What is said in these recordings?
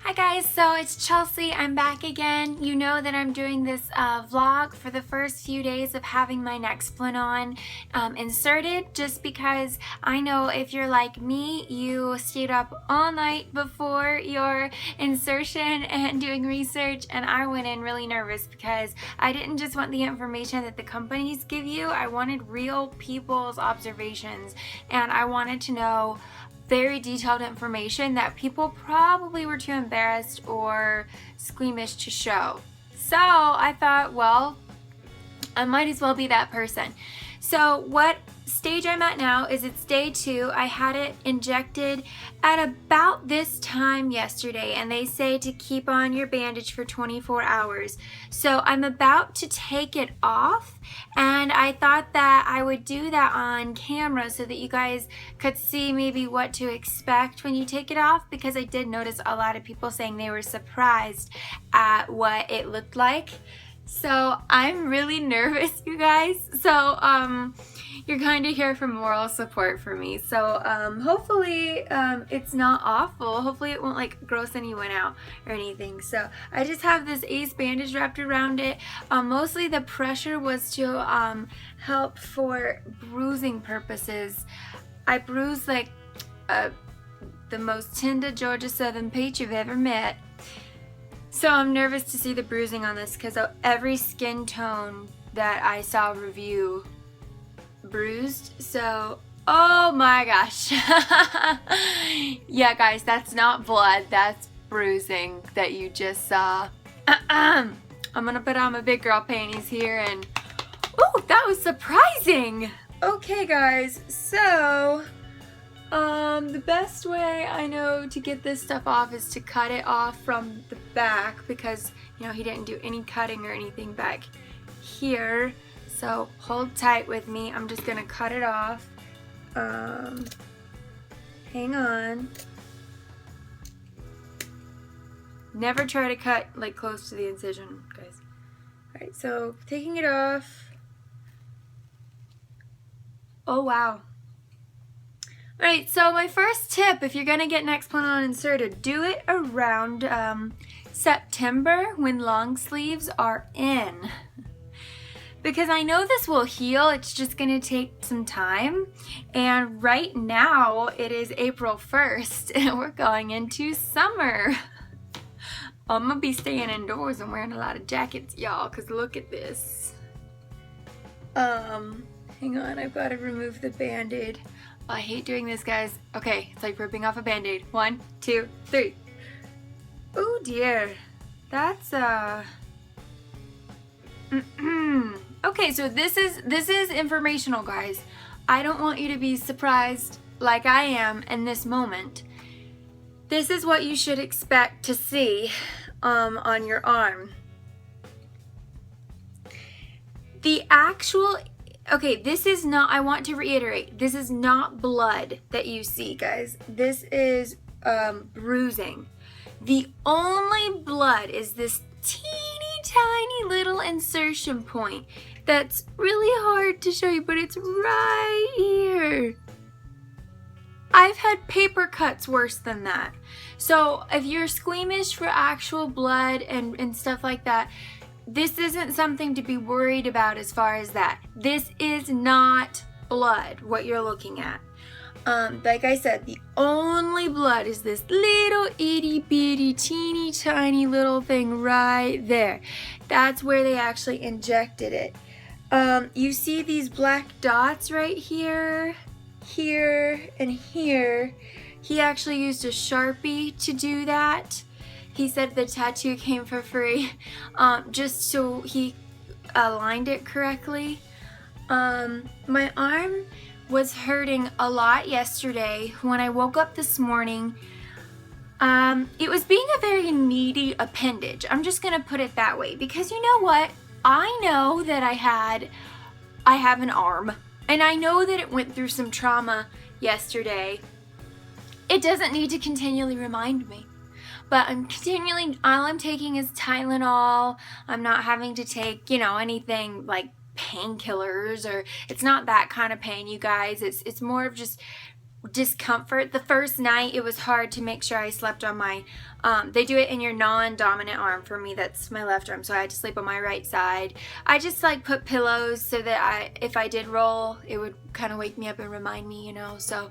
Hi guys, so it's Chelsea. I'm back again. You know that I'm doing this vlog for the first few days of having my Nexplanon inserted, just because I know if you're like me, you stayed up all night before your insertion and doing research, and I went in really nervous because I didn't just want the information that the companies give you. I wanted real people's observations, and I wanted to know very detailed information that people probably were too embarrassed or squeamish to show. So I thought, well, I might as well be that person. So what stage I'm at now is it's day 2. I had it injected at about this time yesterday, and they say to keep on your bandage for 24 hours. So I'm about to take it off, and I thought that I would do that on camera so that you guys could see maybe what to expect when you take it off, because I did notice a lot of people saying they were surprised at what it looked like. So I'm really nervous, you guys. So you're kind of here for moral support for me. So hopefully it's not awful. Hopefully it won't like gross anyone out or anything. So I just have this ACE bandage wrapped around it. Mostly the pressure was to help for bruising purposes. I bruised like the most tender Georgia Southern peach you've ever met. So I'm nervous to see the bruising on this because every skin tone that I saw review bruised. So, oh my gosh. Yeah, guys, that's not blood. That's bruising that you just saw. I'm gonna put on my big girl panties here and, oh, that was surprising. Okay, guys, so the best way I know to get this stuff off is to cut it off from the back, because you know he didn't do any cutting or anything back here. So hold tight with me. I'm just gonna cut it off. Hang on. Never try to cut like close to the incision, guys. Alright, so taking it off. Oh wow. Alright, so my first tip, if you're going to get Nexplanon inserted, do it around September when long sleeves are in. Because I know this will heal, it's just going to take some time. And right now, it is April 1st, and we're going into summer. I'm going to be staying indoors and wearing a lot of jackets, y'all, because look at this. Hang on, I've got to remove the Band-Aid. I hate doing this, guys. Okay, it's like ripping off a Band-Aid. 1, 2, 3. Oh dear. That's Okay, so this is informational, guys. I don't want you to be surprised like I am in this moment. This is what you should expect to see on your arm. The actual Okay, this is not, I want to reiterate, this is not blood that you see, guys. This is bruising. The only blood is this teeny tiny little insertion point that's really hard to show you, but it's right here. I've had paper cuts worse than that. So if you're squeamish for actual blood and stuff like that, this isn't something to be worried about as far as that. This is not blood, what you're looking at. Like I said, the only blood is this little itty bitty teeny tiny little thing right there. That's where they actually injected it. You see these black dots right here, here, and here. He actually used a Sharpie to do that. He said the tattoo came for free, just so he aligned it correctly. My arm was hurting a lot yesterday. When I woke up this morning, it was being a very needy appendage. I'm just gonna put it that way, because you know what? I know that I have an arm, and I know that it went through some trauma yesterday. It doesn't need to continually remind me. But all I'm taking is Tylenol. I'm not having to take, you know, anything like painkillers, or it's not that kind of pain, you guys. It's more of just discomfort. The first night it was hard to make sure I slept on my they do it in your non-dominant arm. For me, that's my left arm, so I had to sleep on my right side. I just like put pillows so that if I did roll, it would kind of wake me up and remind me, you know. So,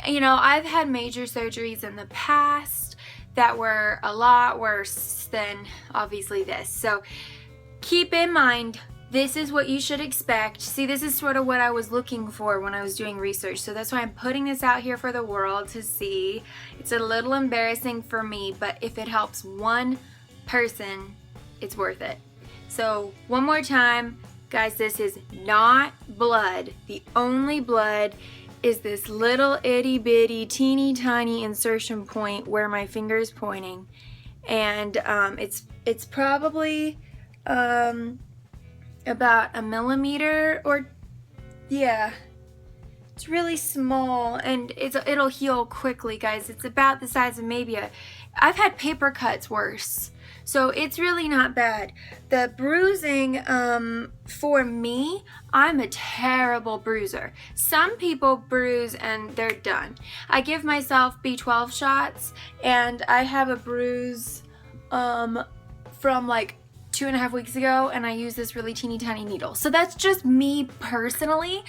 you know, I've had major surgeries in the past that were a lot worse than obviously this. So keep in mind, this is what you should expect. See, this is sort of what I was looking for when I was doing research. So that's why I'm putting this out here for the world to see. It's a little embarrassing for me, but if it helps one person, it's worth it. So one more time, guys, this is not blood. The only blood is this little itty bitty teeny tiny insertion point where my finger is pointing. And it's probably about 1 millimeter, or yeah, it's really small, and it'll heal quickly, guys. It's about the size of maybe I've had paper cuts worse, so it's really not bad. The bruising, for me, I'm a terrible bruiser. Some people bruise and they're done. I give myself B12 shots, and I have a bruise from like 2.5 weeks ago, and I use this really teeny tiny needle. So that's just me personally.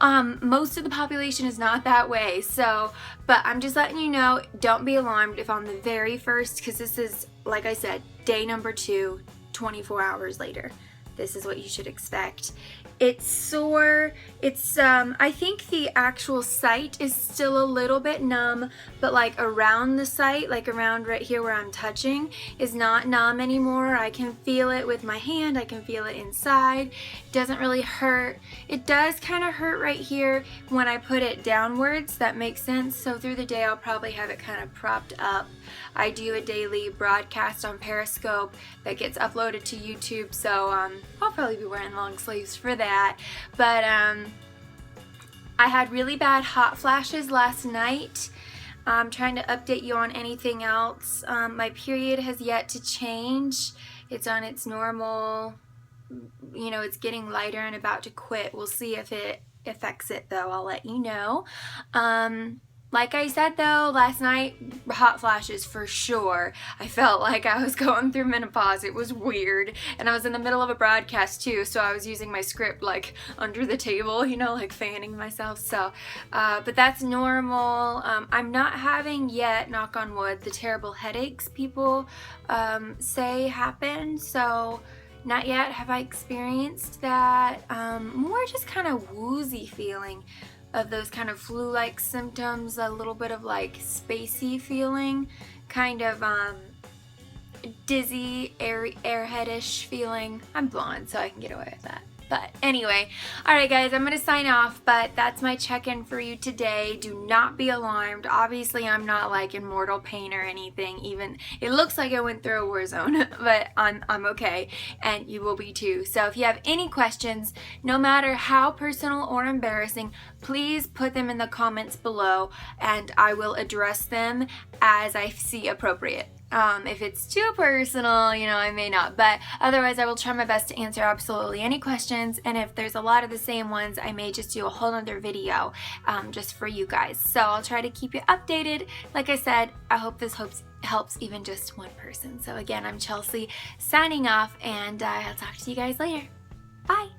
Most of the population is not that way. So, but I'm just letting you know, don't be alarmed if on the very first, because this is, like I said, day number 2, 24 hours later. This is what you should expect. It's sore. It's, I think the actual site is still a little bit numb, but like around the site, like around right here where I'm touching, is not numb anymore. I can feel it with my hand. I can feel it inside. It doesn't really hurt. It does kind of hurt right here when I put it downwards. That makes sense. So through the day, I'll probably have it kind of propped up. I do a daily broadcast on Periscope that gets uploaded to YouTube, so I'll probably be wearing long sleeves for that. But I had really bad hot flashes last night. I'm trying to update you on anything else. My period has yet to change. It's on its normal, you know, it's getting lighter and about to quit. We'll see if it affects it, though. I'll let you know. Like I said, though, last night, hot flashes for sure. I felt like I was going through menopause. It was weird. And I was in the middle of a broadcast, too, so I was using my script, like, under the table, you know, like fanning myself. So, but that's normal. I'm not having yet, knock on wood, the terrible headaches people say happen. So, not yet have I experienced that. More just kind of woozy feeling of those kind of flu-like symptoms, a little bit of like spacey feeling, kind of dizzy, airheadish feeling. I'm blonde, so I can get away with that. But anyway, alright guys, I'm going to sign off, but that's my check-in for you today. Do not be alarmed. Obviously, I'm not like in mortal pain or anything. Even it looks like I went through a war zone, but I'm okay, and you will be too. So if you have any questions, no matter how personal or embarrassing, please put them in the comments below, and I will address them as I see appropriate. If it's too personal, you know, I may not, but otherwise I will try my best to answer absolutely any questions, and if there's a lot of the same ones, I may just do a whole other video just for you guys. So I'll try to keep you updated. Like I said, I hope this helps even just one person. So again, I'm Chelsea signing off, and I'll talk to you guys later. Bye!